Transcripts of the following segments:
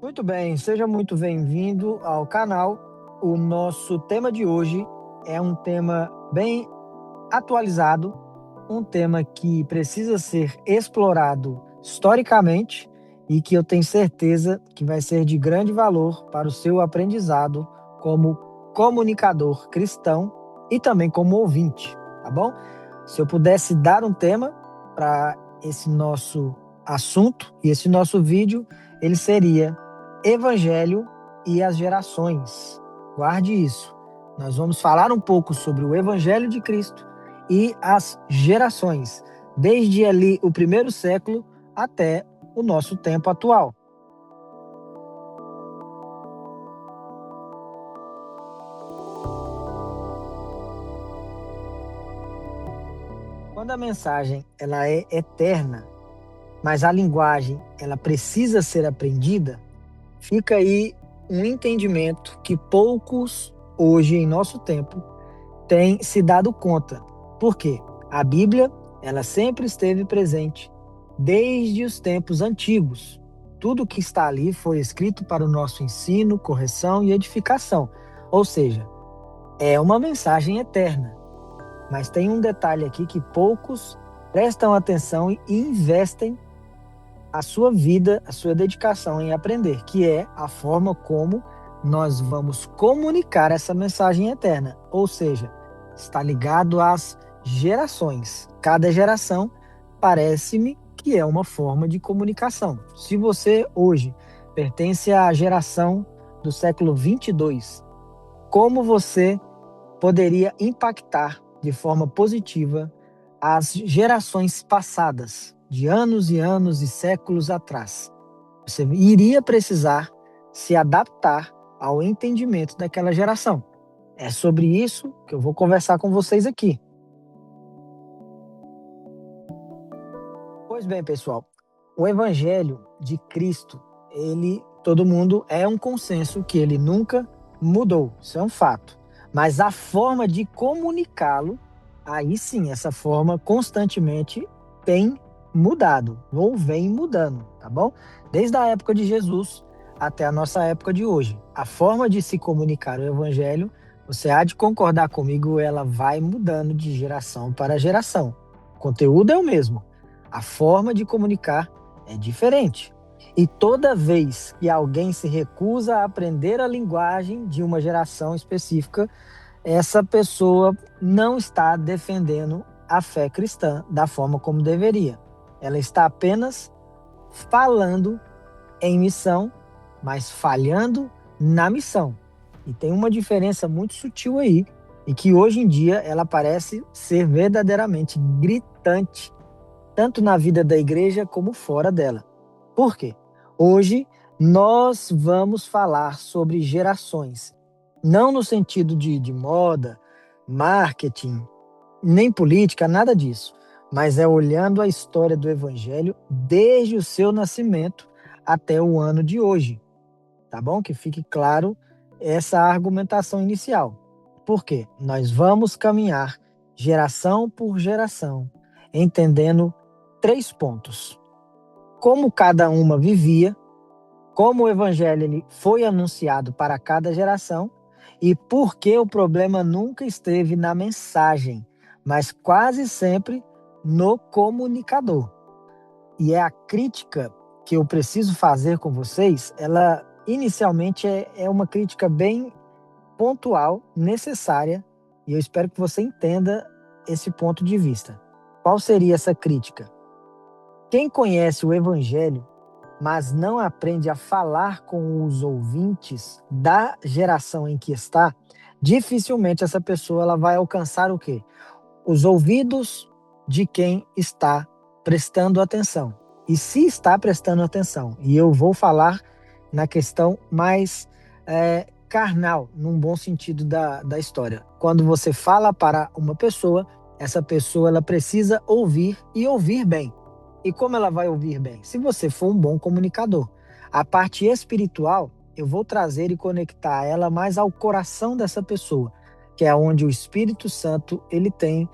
Muito bem, seja muito bem-vindo ao canal. O nosso tema de hoje é um tema bem atualizado, um tema que precisa ser explorado historicamente e que eu tenho certeza que vai ser de grande valor para o seu aprendizado como comunicador cristão e também como ouvinte, tá bom? Se eu pudesse dar um tema para esse nosso assunto e esse nosso vídeo, ele seria Evangelho e as gerações. Guarde isso. Nós vamos falar um pouco sobre o Evangelho de Cristo e as gerações, desde ali o primeiro século até o nosso tempo atual. Quando a mensagem ela é eterna, mas a linguagem ela precisa ser aprendida, fica aí um entendimento que poucos hoje em nosso tempo têm se dado conta. Por quê? A Bíblia ela sempre esteve presente desde os tempos antigos. Tudo que está ali foi escrito para o nosso ensino, correção e edificação. Ou seja, é uma mensagem eterna. Mas tem um detalhe aqui que poucos prestam atenção e investem a sua vida, a sua dedicação em aprender, que é a forma como nós vamos comunicar essa mensagem eterna. Ou seja, está ligado às gerações. Cada geração parece-me que é uma forma de comunicação. Se você hoje pertence à geração do século 22, como você poderia impactar de forma positiva as gerações passadas, de anos e anos e séculos atrás? Você iria precisar se adaptar ao entendimento daquela geração. É sobre isso que eu vou conversar com vocês aqui. Pois bem, pessoal, o Evangelho de Cristo, todo mundo é um consenso que ele nunca mudou, isso é um fato. Mas a forma de comunicá-lo, aí sim, essa forma constantemente tem mudado, ou vem mudando, tá bom? Desde a época de Jesus até a nossa época de hoje. A forma de se comunicar o Evangelho, você há de concordar comigo, ela vai mudando de geração para geração. O conteúdo é o mesmo, a forma de comunicar é diferente. E toda vez que alguém se recusa a aprender a linguagem de uma geração específica, essa pessoa não está defendendo a fé cristã da forma como deveria. Ela está apenas falando em missão, mas falhando na missão. E tem uma diferença muito sutil aí, e que hoje em dia ela parece ser verdadeiramente gritante, tanto na vida da igreja como fora dela. Por quê? Hoje nós vamos falar sobre gerações, não no sentido de moda, marketing, nem política, nada disso, mas é olhando a história do Evangelho desde o seu nascimento até o ano de hoje, tá bom? Que fique claro essa argumentação inicial. Por quê? Nós vamos caminhar geração por geração, entendendo 3 pontos. Como cada uma vivia, como o evangelho ele foi anunciado para cada geração e por que o problema nunca esteve na mensagem, mas quase sempre no comunicador. E é a crítica que eu preciso fazer com vocês, ela inicialmente é uma crítica bem pontual, necessária, e eu espero que você entenda esse ponto de vista. Qual seria essa crítica? Quem conhece o Evangelho, mas não aprende a falar com os ouvintes da geração em que está, dificilmente essa pessoa ela vai alcançar o quê? Os ouvidos de quem está prestando atenção. E se está prestando atenção, e eu vou falar na questão mais carnal, num bom sentido da história. Quando você fala para uma pessoa, essa pessoa ela precisa ouvir e ouvir bem. E como ela vai ouvir bem? Se você for um bom comunicador. A parte espiritual, eu vou trazer e conectar ela mais ao coração dessa pessoa, que é onde o Espírito Santo ele tem,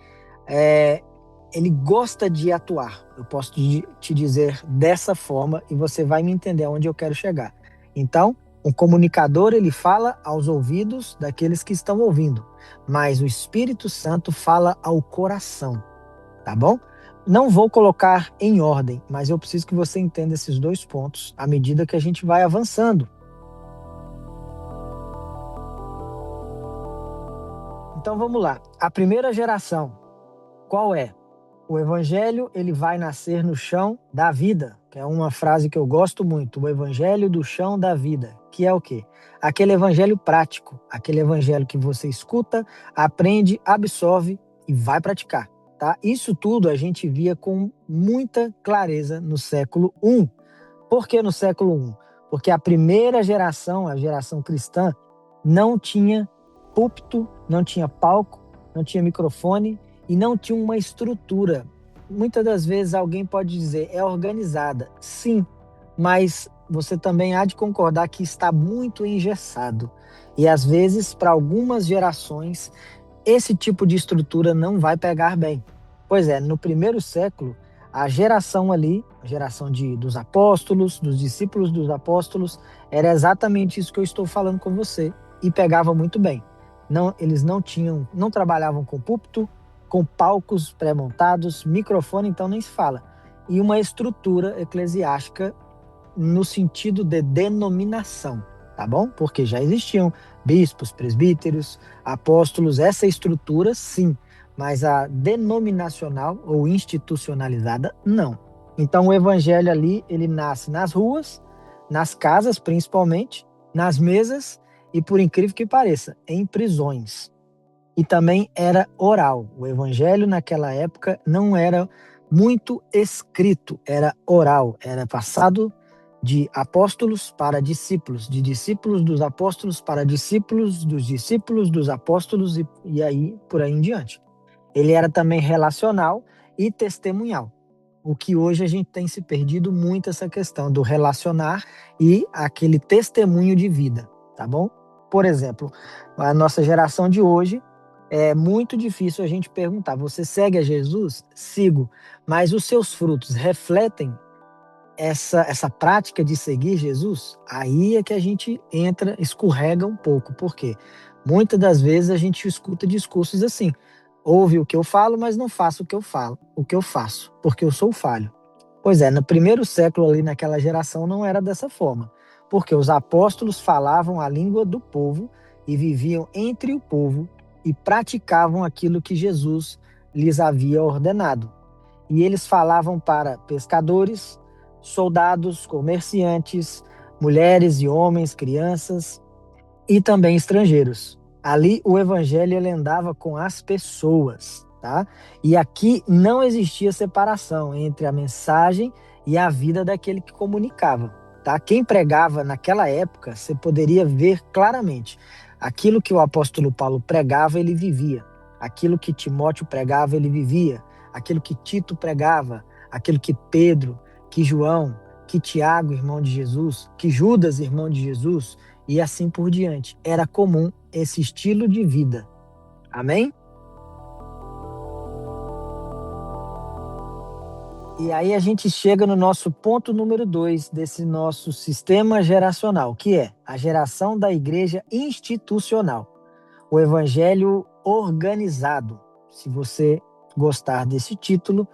ele gosta de atuar. Eu posso te dizer dessa forma e você vai me entender aonde eu quero chegar. Então, o comunicador, ele fala aos ouvidos daqueles que estão ouvindo, mas o Espírito Santo fala ao coração, tá bom? Não vou colocar em ordem, mas eu preciso que você entenda esses dois pontos à medida que a gente vai avançando. Então vamos lá. A primeira geração, qual é? O evangelho, ele vai nascer no chão da vida, que é uma frase que eu gosto muito, o evangelho do chão da vida, que é o quê? Aquele evangelho prático, aquele evangelho que você escuta, aprende, absorve e vai praticar, tá? Isso tudo a gente via com muita clareza no século I. Por que no século I? Porque a primeira geração, a geração cristã, não tinha púlpito, não tinha palco, não tinha microfone e não tinha uma estrutura. Muitas das vezes alguém pode dizer, é organizada. Sim, mas você também há de concordar que está muito engessado. E às vezes, para algumas gerações, esse tipo de estrutura não vai pegar bem. Pois é, no primeiro século, a geração ali, a geração dos apóstolos, dos discípulos dos apóstolos, era exatamente isso que eu estou falando com você e pegava muito bem. Não, eles não trabalhavam com púlpito, com palcos pré-montados, microfone, então nem se fala. E uma estrutura eclesiástica no sentido de denominação, tá bom? Porque já existiam bispos, presbíteros, apóstolos, essa estrutura sim, mas a denominacional ou institucionalizada não. Então o evangelho ali, ele nasce nas ruas, nas casas principalmente, nas mesas e, por incrível que pareça, em prisões. E também era oral. O evangelho naquela época não era muito escrito, era oral, era passado de apóstolos para discípulos, de discípulos dos apóstolos para discípulos dos apóstolos e aí por aí em diante. Ele era também relacional e testemunhal. O que hoje a gente tem se perdido muito essa questão do relacionar e aquele testemunho de vida, tá bom? Por exemplo, a nossa geração de hoje é muito difícil a gente perguntar, você segue a Jesus? Sigo, mas os seus frutos refletem essa prática de seguir Jesus? Aí é que a gente entra, escorrega um pouco, porque muitas das vezes a gente escuta discursos assim, ouve o que eu falo, mas não faço o que eu falo, o que eu faço, porque eu sou falho. Pois é, no primeiro século ali naquela geração não era dessa forma, porque os apóstolos falavam a língua do povo e viviam entre o povo e praticavam aquilo que Jesus lhes havia ordenado. E eles falavam para pescadores, soldados, comerciantes, mulheres e homens, crianças e também estrangeiros. Ali o evangelho ele andava com as pessoas, tá? E aqui não existia separação entre a mensagem e a vida daquele que comunicava, tá? Quem pregava naquela época, você poderia ver claramente. Aquilo que o apóstolo Paulo pregava, ele vivia. Aquilo que Timóteo pregava, ele vivia. Aquilo que Tito pregava, aquilo que Pedro, que João, que Tiago, irmão de Jesus, que Judas, irmão de Jesus, e assim por diante. Era comum esse estilo de vida. Amém? E aí a gente chega no nosso ponto número 2 desse nosso sistema geracional, que é a geração da igreja institucional. O evangelho organizado. Se você gostar desse título,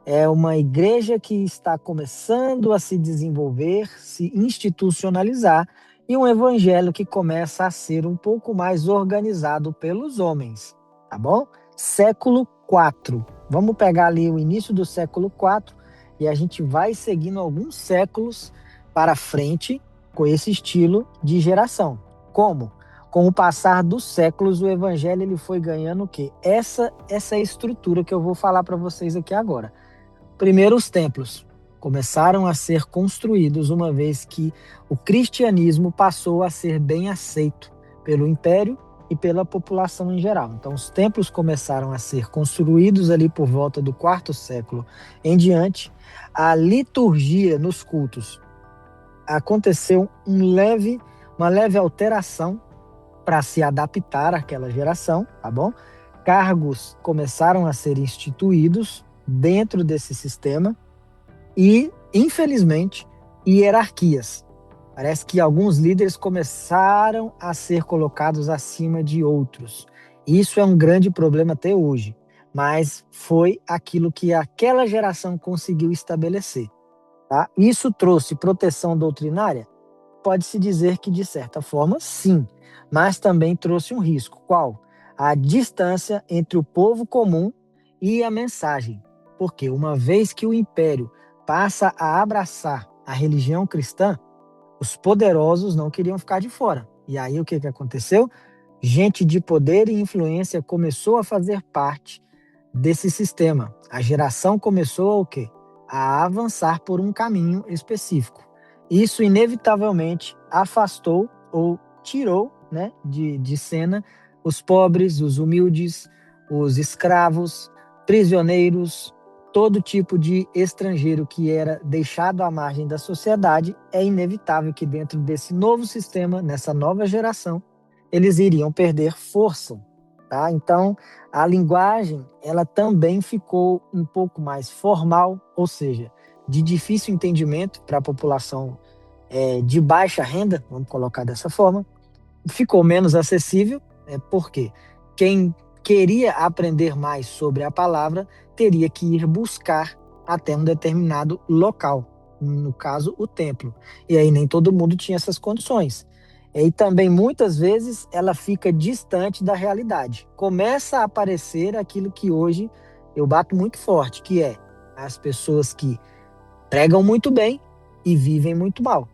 é uma igreja que está começando a se desenvolver, se institucionalizar, e um evangelho que começa a ser um pouco mais organizado pelos homens, tá bom? Século IV. Vamos pegar ali o início do século IV e a gente vai seguindo alguns séculos para frente com esse estilo de geração. Como? Com o passar dos séculos, o evangelho ele foi ganhando o quê? Essa estrutura que eu vou falar para vocês aqui agora. Primeiro, os templos começaram a ser construídos uma vez que o cristianismo passou a ser bem aceito pelo império e pela população em geral. Então, os templos começaram a ser construídos ali por volta do IV século em diante. A liturgia nos cultos aconteceu uma leve alteração para se adaptar àquela geração, tá bom? Cargos começaram a ser instituídos dentro desse sistema e, infelizmente, hierarquias. Parece que alguns líderes começaram a ser colocados acima de outros. Isso é um grande problema até hoje, mas foi aquilo que aquela geração conseguiu estabelecer. Tá? Isso trouxe proteção doutrinária? Pode-se dizer que, de certa forma, sim, mas também trouxe um risco. Qual? A distância entre o povo comum e a mensagem. Porque uma vez que o império passa a abraçar a religião cristã, os poderosos não queriam ficar de fora. E aí o que aconteceu? Gente de poder e influência começou a fazer parte desse sistema. A geração começou a o quê? A avançar por um caminho específico. Isso inevitavelmente afastou ou tirou, né, de cena os pobres, os humildes, os escravos, prisioneiros, todo tipo de estrangeiro que era deixado à margem da sociedade. É inevitável que dentro desse novo sistema, nessa nova geração, eles iriam perder força, tá? Então, a linguagem, ela também ficou um pouco mais formal, ou seja, de difícil entendimento para a população de baixa renda, vamos colocar dessa forma. Ficou menos acessível, porque quem queria aprender mais sobre a palavra teria que ir buscar até um determinado local, no caso, o templo. E aí nem todo mundo tinha essas condições. E também, muitas vezes, ela fica distante da realidade. Começa a aparecer aquilo que hoje eu bato muito forte, que é as pessoas que pregam muito bem e vivem muito mal.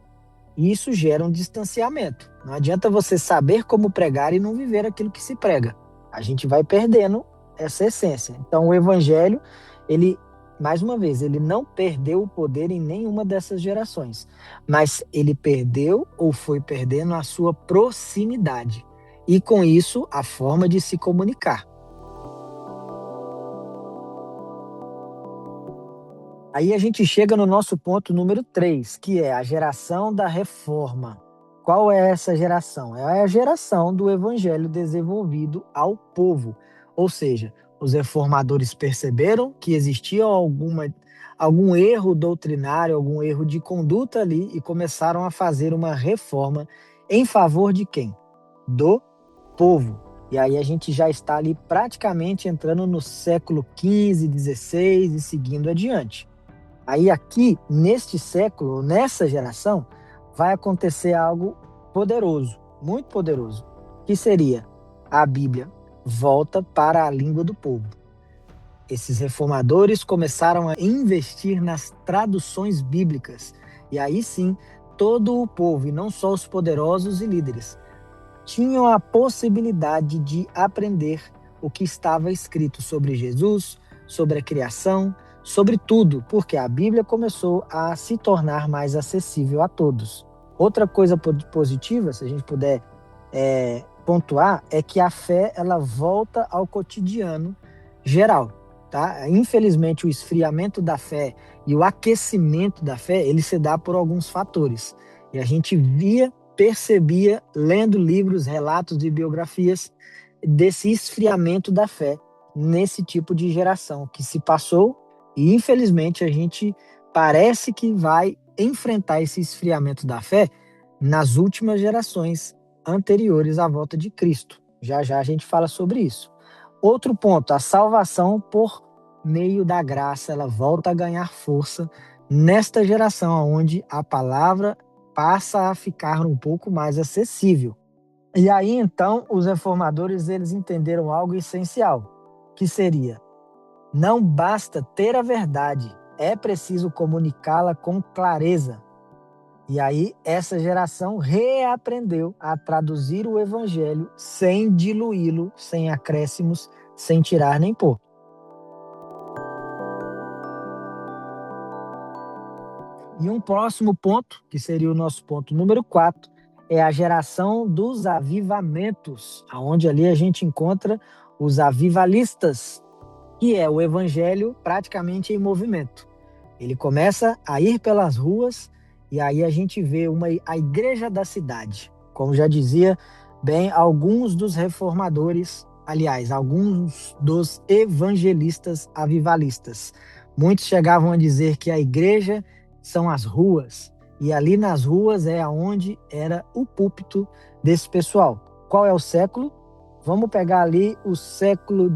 E isso gera um distanciamento. Não adianta você saber como pregar e não viver aquilo que se prega. A gente vai perdendo essa essência. Então, o evangelho, ele, mais uma vez, ele não perdeu o poder em nenhuma dessas gerações, mas ele perdeu ou foi perdendo a sua proximidade. E, com isso, a forma de se comunicar. Aí a gente chega no nosso ponto número 3, que é a geração da reforma. Qual é essa geração? É a geração do evangelho desenvolvido ao povo. Ou seja, os reformadores perceberam que existia algum erro doutrinário, algum erro de conduta ali e começaram a fazer uma reforma em favor de quem? Do povo. E aí a gente já está ali praticamente entrando no século XV, XVI e seguindo adiante. Aí aqui, neste século, nessa geração, vai acontecer algo poderoso, muito poderoso, que seria a Bíblia volta para a língua do povo. Esses reformadores começaram a investir nas traduções bíblicas. E aí sim, todo o povo, e não só os poderosos e líderes, tinham a possibilidade de aprender o que estava escrito sobre Jesus, sobre a criação, sobre tudo, porque a Bíblia começou a se tornar mais acessível a todos. Outra coisa positiva, se a gente puder pontuar, é que a fé ela volta ao cotidiano geral. Tá? Infelizmente, o esfriamento da fé e o aquecimento da fé, ele se dá por alguns fatores. E a gente percebia, lendo livros, relatos e biografias, desse esfriamento da fé nesse tipo de geração que se passou, e infelizmente a gente parece que vai enfrentar esse esfriamento da fé nas últimas gerações anteriores à volta de Cristo. Já já a gente fala sobre isso. Outro ponto, a salvação por meio da graça, ela volta a ganhar força nesta geração onde a palavra passa a ficar um pouco mais acessível. E aí, então, os reformadores eles entenderam algo essencial, que seria: não basta ter a verdade, é preciso comunicá-la com clareza. E aí, essa geração reaprendeu a traduzir o evangelho sem diluí-lo, sem acréscimos, sem tirar nem pôr. E um próximo ponto, que seria o nosso ponto número 4, é a geração dos avivamentos, onde ali a gente encontra os avivalistas, que é o evangelho praticamente em movimento. Ele começa a ir pelas ruas e aí a gente vê a igreja da cidade. Como já dizia bem alguns dos reformadores, aliás, alguns dos evangelistas avivalistas. Muitos chegavam a dizer que a igreja são as ruas. E ali nas ruas é aonde era o púlpito desse pessoal. Qual é o século? Vamos pegar ali o século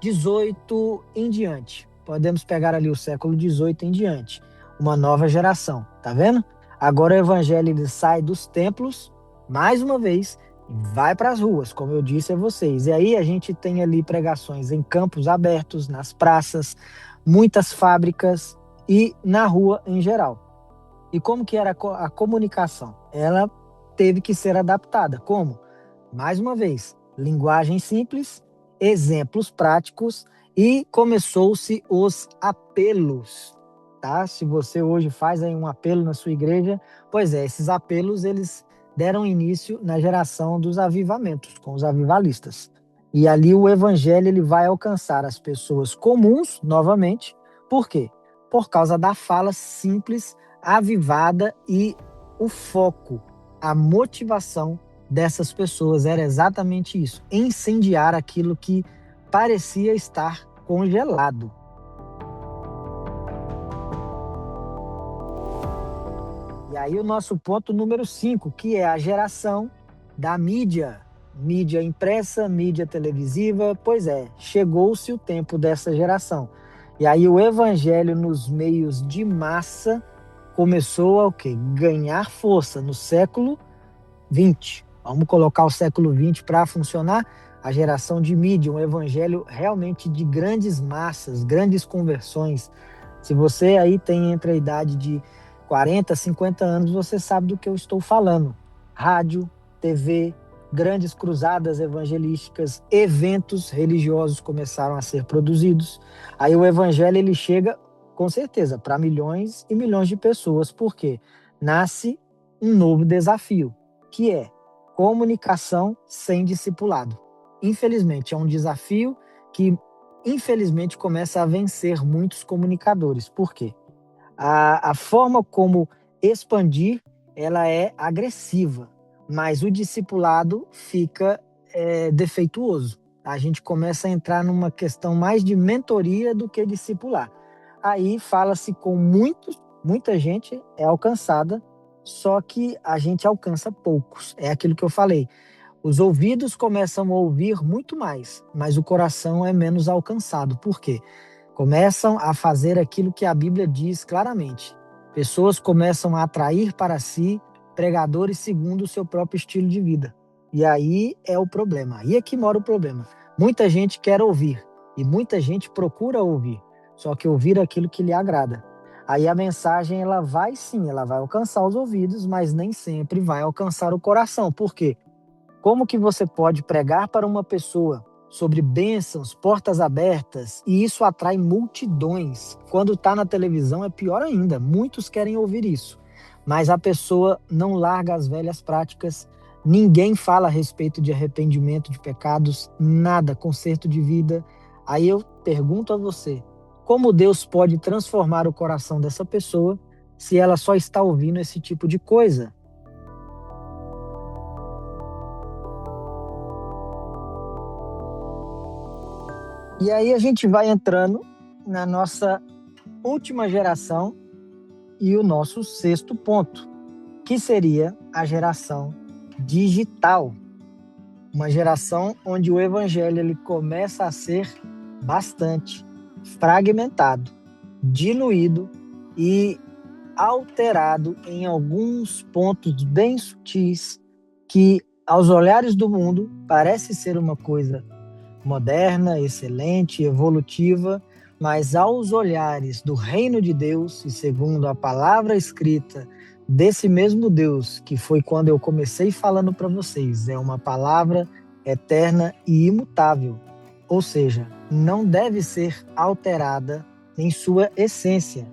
XVIII em diante. Podemos pegar ali o século XVIII em diante. Uma nova geração, tá vendo? Agora o evangelho ele sai dos templos, mais uma vez, e vai para as ruas, como eu disse a vocês. E aí a gente tem ali pregações em campos abertos, nas praças, muitas fábricas e na rua em geral. E como que era a comunicação? Ela teve que ser adaptada. Como? Mais uma vez, linguagem simples, exemplos práticos e começou-se os apelos, tá? Se você hoje faz aí um apelo na sua igreja, pois é, esses apelos eles deram início na geração dos avivamentos, com os avivalistas. E ali o evangelho ele vai alcançar as pessoas comuns novamente. Por quê? Por causa da fala simples, avivada e o foco, a motivação dessas pessoas era exatamente isso, incendiar aquilo que parecia estar congelado. E aí o nosso ponto número 5, que é a geração da mídia, mídia impressa, mídia televisiva, pois é, chegou-se o tempo dessa geração. E aí o evangelho nos meios de massa começou a o quê? Ganhar força no século XX. Vamos colocar o século XX para funcionar? A geração de mídia, um evangelho realmente de grandes massas, grandes conversões. Se você aí tem entre a idade de 40, 50 anos, você sabe do que eu estou falando. Rádio, TV, grandes cruzadas evangelísticas, eventos religiosos começaram a ser produzidos. Aí o evangelho ele chega, com certeza, para milhões e milhões de pessoas, porque nasce um novo desafio, que é comunicação sem discipulado. Infelizmente, é um desafio que, infelizmente, começa a vencer muitos comunicadores. Por quê? A forma como expandir, ela é agressiva, mas o discipulado fica defeituoso. A gente começa a entrar numa questão mais de mentoria do que discipular. Aí fala-se com muita gente é alcançada, só que a gente alcança poucos. É aquilo que eu falei. Os ouvidos começam a ouvir muito mais, mas o coração é menos alcançado. Por quê? Começam a fazer aquilo que a Bíblia diz claramente. Pessoas começam a atrair para si pregadores segundo o seu próprio estilo de vida. E aí é o problema. Aí é que mora o problema. Muita gente quer ouvir e muita gente procura ouvir, só que ouvir aquilo que lhe agrada. Aí a mensagem ela vai alcançar os ouvidos, mas nem sempre vai alcançar o coração. Por quê? Como que você pode pregar para uma pessoa sobre bênçãos, portas abertas, e isso atrai multidões? Quando está na televisão é pior ainda, muitos querem ouvir isso, mas a pessoa não larga as velhas práticas, ninguém fala a respeito de arrependimento de pecados, nada, conserto de vida. Aí eu pergunto a você, como Deus pode transformar o coração dessa pessoa se ela só está ouvindo esse tipo de coisa? E aí a gente vai entrando na nossa última geração e o nosso sexto ponto, que seria a geração digital. Uma geração onde o evangelho ele começa a ser bastante fragmentado, diluído e alterado em alguns pontos bem sutis que, aos olhares do mundo, parece ser uma coisa moderna, excelente, evolutiva, mas aos olhares do reino de Deus e segundo a palavra escrita desse mesmo Deus, que foi quando eu comecei falando para vocês, é uma palavra eterna e imutável, ou seja, não deve ser alterada em sua essência,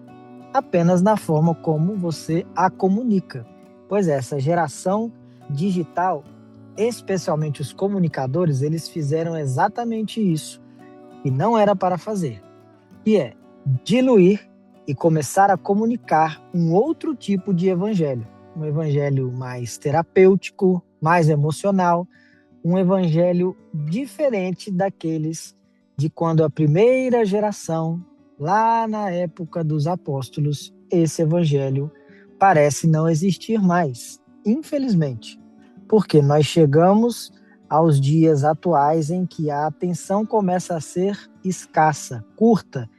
apenas na forma como você a comunica. Pois é, essa geração digital, especialmente os comunicadores, eles fizeram exatamente isso que não era para fazer, que é diluir e começar a comunicar um outro tipo de evangelho, um evangelho mais terapêutico, mais emocional, um evangelho diferente daqueles de quando a primeira geração, lá na época dos apóstolos, esse evangelho parece não existir mais, infelizmente, porque nós chegamos aos dias atuais em que a atenção começa a ser escassa, curta.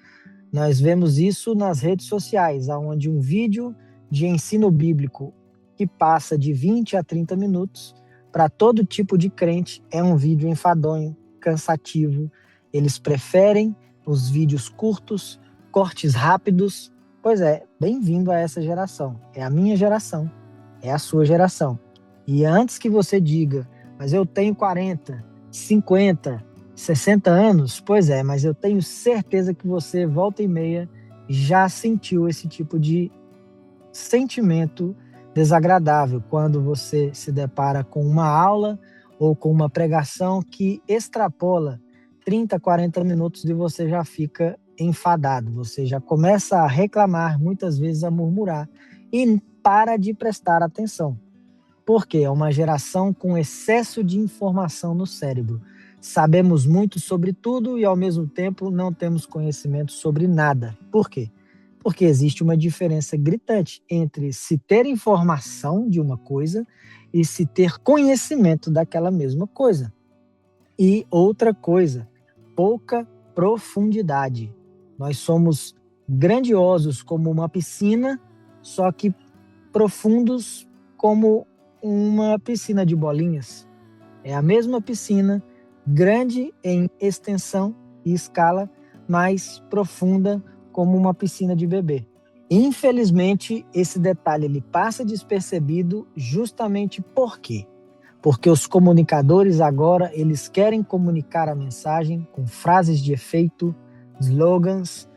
Nós vemos isso nas redes sociais, onde um vídeo de ensino bíblico que passa de 20 a 30 minutos, para todo tipo de crente, é um vídeo enfadonho, cansativo. Eles preferem os vídeos curtos, cortes rápidos. Pois é, bem-vindo a essa geração. É a minha geração, é a sua geração. E antes que você diga, mas eu tenho 40, 50, 60 anos, pois é, mas eu tenho certeza que você, volta e meia, já sentiu esse tipo de sentimento desagradável quando você se depara com uma aula ou com uma pregação que extrapola 30, 40 minutos e você já fica enfadado, você já começa a reclamar, muitas vezes a murmurar e para de prestar atenção. Porque é uma geração com excesso de informação no cérebro. Sabemos muito sobre tudo e, ao mesmo tempo, não temos conhecimento sobre nada. Por quê? Porque existe uma diferença gritante entre se ter informação de uma coisa e se ter conhecimento daquela mesma coisa. E outra coisa, pouca profundidade. Nós somos grandiosos como uma piscina, só que profundos como uma piscina de bolinhas. É a mesma piscina, grande em extensão e escala, mas profunda como uma piscina de bebê. Infelizmente, esse detalhe ele passa despercebido justamente por quê? Porque os comunicadores agora, eles querem comunicar a mensagem com frases de efeito, slogans,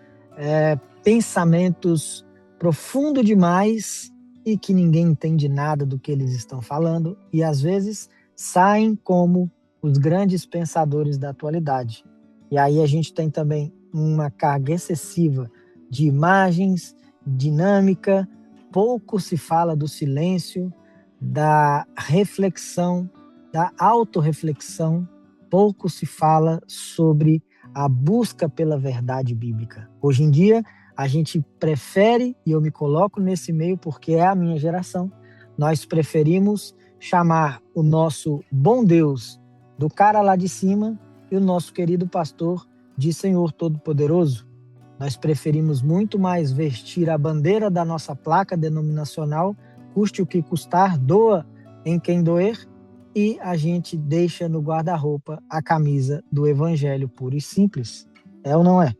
pensamentos profundos demais e que ninguém entende nada do que eles estão falando e às vezes saem como os grandes pensadores da atualidade. E aí a gente tem também uma carga excessiva de imagens, dinâmica, pouco se fala do silêncio, da reflexão, da autorreflexão, pouco se fala sobre a busca pela verdade bíblica. Hoje em dia, a gente prefere, e eu me coloco nesse meio porque é a minha geração, nós preferimos chamar o nosso bom Deus do cara lá de cima e o nosso querido pastor de Senhor Todo-Poderoso. Nós preferimos muito mais vestir a bandeira da nossa placa denominacional, custe o que custar, doa em quem doer, e a gente deixa no guarda-roupa a camisa do evangelho puro e simples. É ou não é?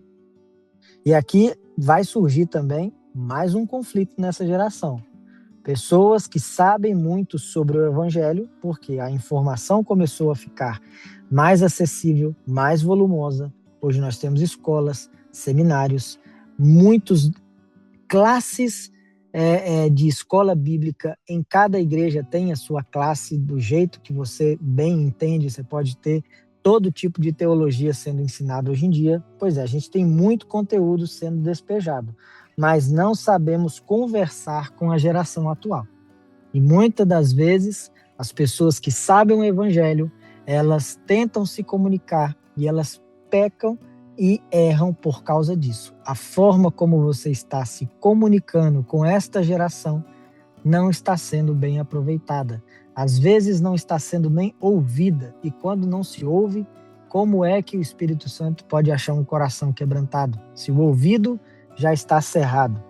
E aqui vai surgir também mais um conflito nessa geração. Pessoas que sabem muito sobre o evangelho, porque a informação começou a ficar mais acessível, mais volumosa. Hoje nós temos escolas, seminários, muitas classes de escola bíblica. Em cada igreja tem a sua classe do jeito que você bem entende. Você pode ter todo tipo de teologia sendo ensinada hoje em dia. Pois é, a gente tem muito conteúdo sendo despejado, mas não sabemos conversar com a geração atual. E muitas das vezes, as pessoas que sabem o evangelho, elas tentam se comunicar e elas pecam e erram por causa disso. A forma como você está se comunicando com esta geração não está sendo bem aproveitada. Às vezes não está sendo nem ouvida. E quando não se ouve, como é que o Espírito Santo pode achar um coração quebrantado? Se o ouvido já está cerrado.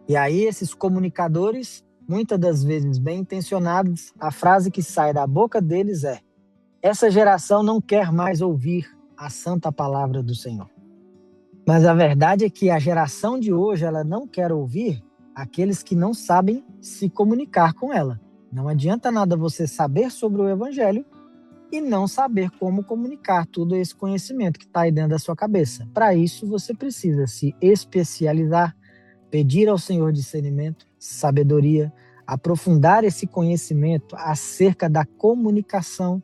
E aí esses comunicadores, muitas das vezes bem intencionados, a frase que sai da boca deles é: essa geração não quer mais ouvir a santa palavra do Senhor. Mas a verdade é que a geração de hoje, ela não quer ouvir aqueles que não sabem se comunicar com ela. Não adianta nada você saber sobre o evangelho e não saber como comunicar todo esse conhecimento que está aí dentro da sua cabeça. Para isso, você precisa se especializar, pedir ao Senhor discernimento, sabedoria, aprofundar esse conhecimento acerca da comunicação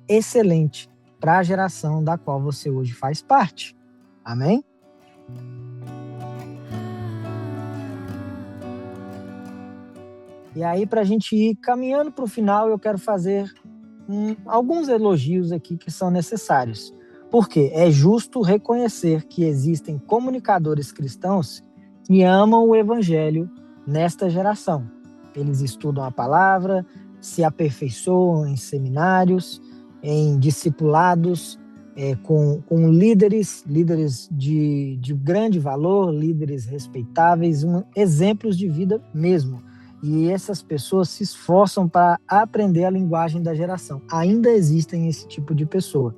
excelente para a geração da qual você hoje faz parte. Amém? E aí, para a gente ir caminhando para o final, eu quero fazer alguns elogios aqui que são necessários. Porque é justo reconhecer que existem comunicadores cristãos que amam o evangelho nesta geração. Eles estudam a palavra, se aperfeiçoam em seminários, em discipulados, com líderes de grande valor, líderes respeitáveis, exemplos de vida mesmo. E essas pessoas se esforçam para aprender a linguagem da geração. Ainda existem esse tipo de pessoa.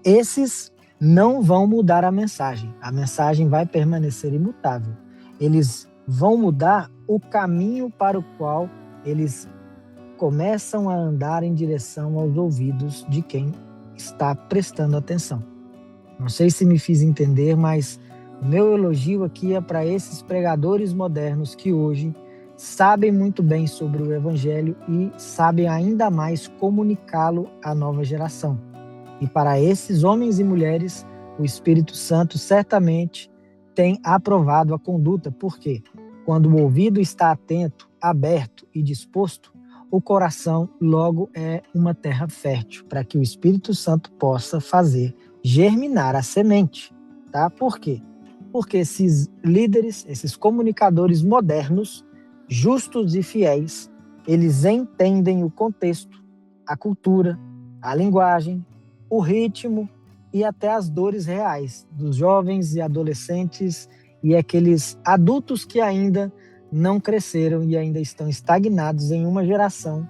Esses não vão mudar a mensagem vai permanecer imutável. Eles vão mudar o caminho para o qual eles começam a andar em direção aos ouvidos de quem está prestando atenção. Não sei se me fiz entender, mas o meu elogio aqui é para esses pregadores modernos que hoje sabem muito bem sobre o Evangelho e sabem ainda mais comunicá-lo à nova geração. E para esses homens e mulheres, o Espírito Santo certamente tem aprovado a conduta, porque quando o ouvido está atento, aberto e disposto, o coração logo é uma terra fértil para que o Espírito Santo possa fazer germinar a semente. Tá? Por quê? Porque esses líderes, esses comunicadores modernos, justos e fiéis, eles entendem o contexto, a cultura, a linguagem, o ritmo e até as dores reais dos jovens e adolescentes e aqueles adultos que ainda não cresceram e ainda estão estagnados em uma geração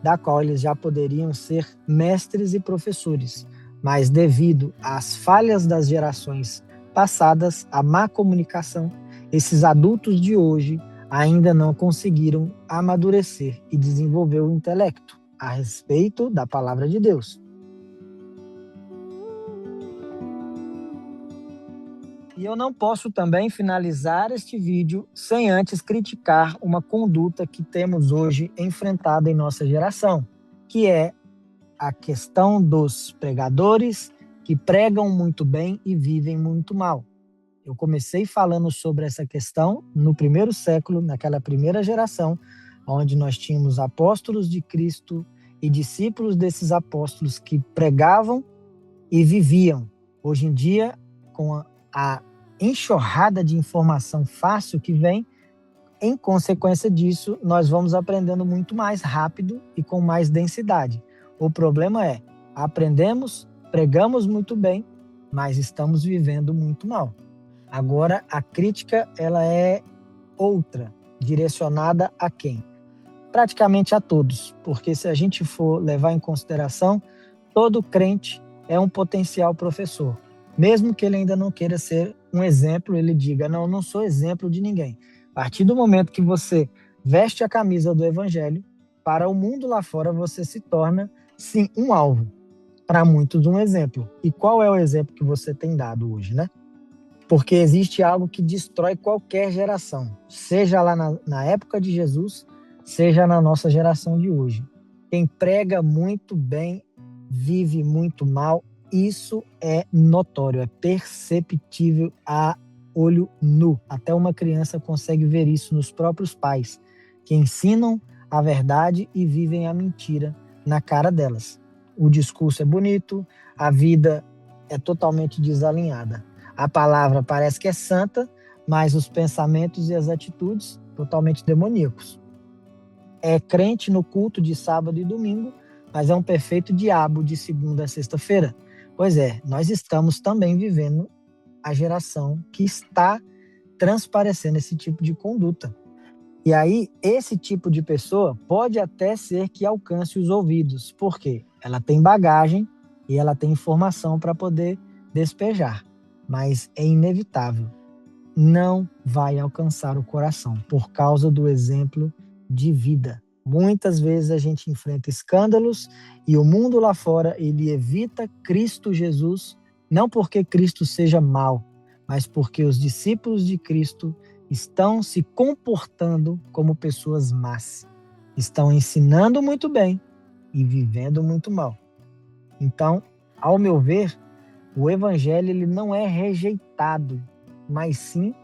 da qual eles já poderiam ser mestres e professores, mas devido às falhas das gerações passadas, à má comunicação, esses adultos de hoje ainda não conseguiram amadurecer e desenvolver o intelecto a respeito da palavra de Deus. E eu não posso também finalizar este vídeo sem antes criticar uma conduta que temos hoje enfrentada em nossa geração, que é a questão dos pregadores que pregam muito bem e vivem muito mal. Eu comecei falando sobre essa questão no primeiro século, naquela primeira geração, onde nós tínhamos apóstolos de Cristo e discípulos desses apóstolos que pregavam e viviam. Hoje em dia, com a enxurrada de informação fácil que vem, em consequência disso, nós vamos aprendendo muito mais rápido e com mais densidade. O problema é, aprendemos, pregamos muito bem, mas estamos vivendo muito mal. Agora, a crítica ela é outra, direcionada a quem? Praticamente a todos, porque se a gente for levar em consideração, todo crente é um potencial professor. Mesmo que ele ainda não queira ser um exemplo, ele diga, não, eu não sou exemplo de ninguém. A partir do momento que você veste a camisa do Evangelho, para o mundo lá fora você se torna, sim, um alvo. Para muitos, um exemplo. E qual é o exemplo que você tem dado hoje, né? Porque existe algo que destrói qualquer geração, seja lá na época de Jesus, seja na nossa geração de hoje. Quem prega muito bem, vive muito mal, isso é notório, é perceptível a olho nu. Até uma criança consegue ver isso nos próprios pais, que ensinam a verdade e vivem a mentira na cara delas. O discurso é bonito, a vida é totalmente desalinhada. A palavra parece que é santa, mas os pensamentos e as atitudes totalmente demoníacos. É crente no culto de sábado e domingo, mas é um perfeito diabo de segunda a sexta-feira. Pois é, nós estamos também vivendo a geração que está transparecendo esse tipo de conduta. E aí, esse tipo de pessoa pode até ser que alcance os ouvidos. Por quê? Ela tem bagagem e ela tem informação para poder despejar. Mas é inevitável. Não vai alcançar o coração por causa do exemplo de vida. Muitas vezes a gente enfrenta escândalos e o mundo lá fora, ele evita Cristo Jesus, não porque Cristo seja mau, mas porque os discípulos de Cristo estão se comportando como pessoas más. Estão ensinando muito bem e vivendo muito mal. Então, ao meu ver, o evangelho ele não é rejeitado, mas sim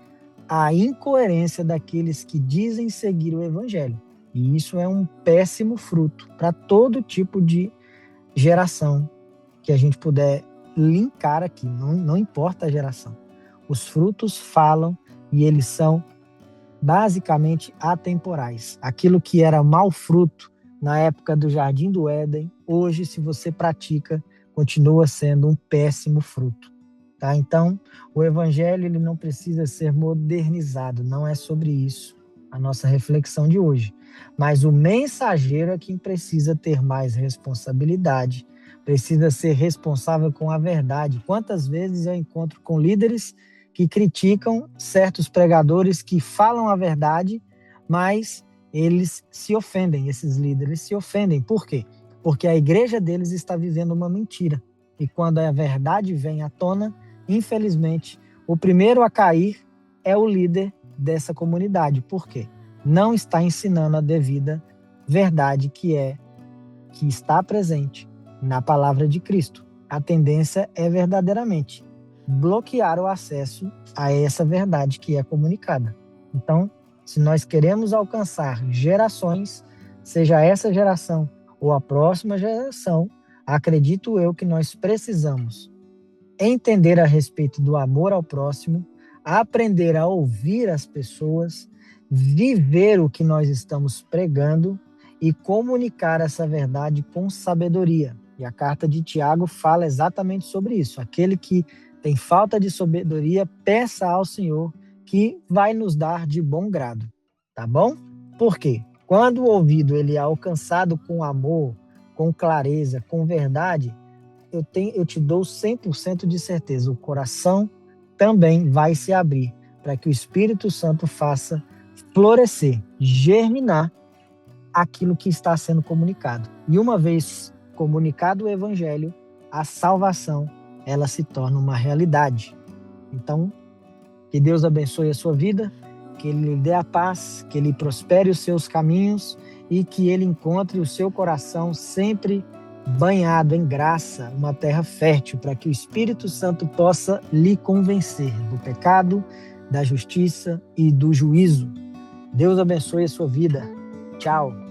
a incoerência daqueles que dizem seguir o evangelho. E isso é um péssimo fruto para todo tipo de geração que a gente puder linkar aqui, não importa a geração. Os frutos falam e eles são basicamente atemporais. Aquilo que era mau fruto na época do Jardim do Éden, hoje, se você pratica, continua sendo um péssimo fruto. Tá? Então, o evangelho ele não precisa ser modernizado, não é sobre isso a nossa reflexão de hoje. Mas o mensageiro é quem precisa ter mais responsabilidade, precisa ser responsável com a verdade. Quantas vezes eu encontro com líderes que criticam certos pregadores que falam a verdade, mas eles se ofendem, esses líderes se ofendem. Por quê? Porque a igreja deles está vivendo uma mentira. E quando a verdade vem à tona, infelizmente, o primeiro a cair é o líder dessa comunidade. Por quê? Não está ensinando a devida verdade que está presente na palavra de Cristo. A tendência é verdadeiramente bloquear o acesso a essa verdade que é comunicada. Então, se nós queremos alcançar gerações, seja essa geração ou a próxima geração, acredito eu que nós precisamos entender a respeito do amor ao próximo, aprender a ouvir as pessoas, viver o que nós estamos pregando e comunicar essa verdade com sabedoria. E a carta de Tiago fala exatamente sobre isso. Aquele que tem falta de sabedoria, peça ao Senhor que vai nos dar de bom grado. Tá bom? Por quê? Quando o ouvido ele é alcançado com amor, com clareza, com verdade, eu te dou 100% de certeza, o coração também vai se abrir para que o Espírito Santo faça florescer, germinar aquilo que está sendo comunicado. E uma vez comunicado o Evangelho, a salvação, ela se torna uma realidade. Então, que Deus abençoe a sua vida, que Ele lhe dê a paz, que Ele prospere os seus caminhos e que Ele encontre o seu coração sempre banhado em graça, uma terra fértil, para que o Espírito Santo possa lhe convencer do pecado, da justiça e do juízo. Deus abençoe a sua vida. Tchau.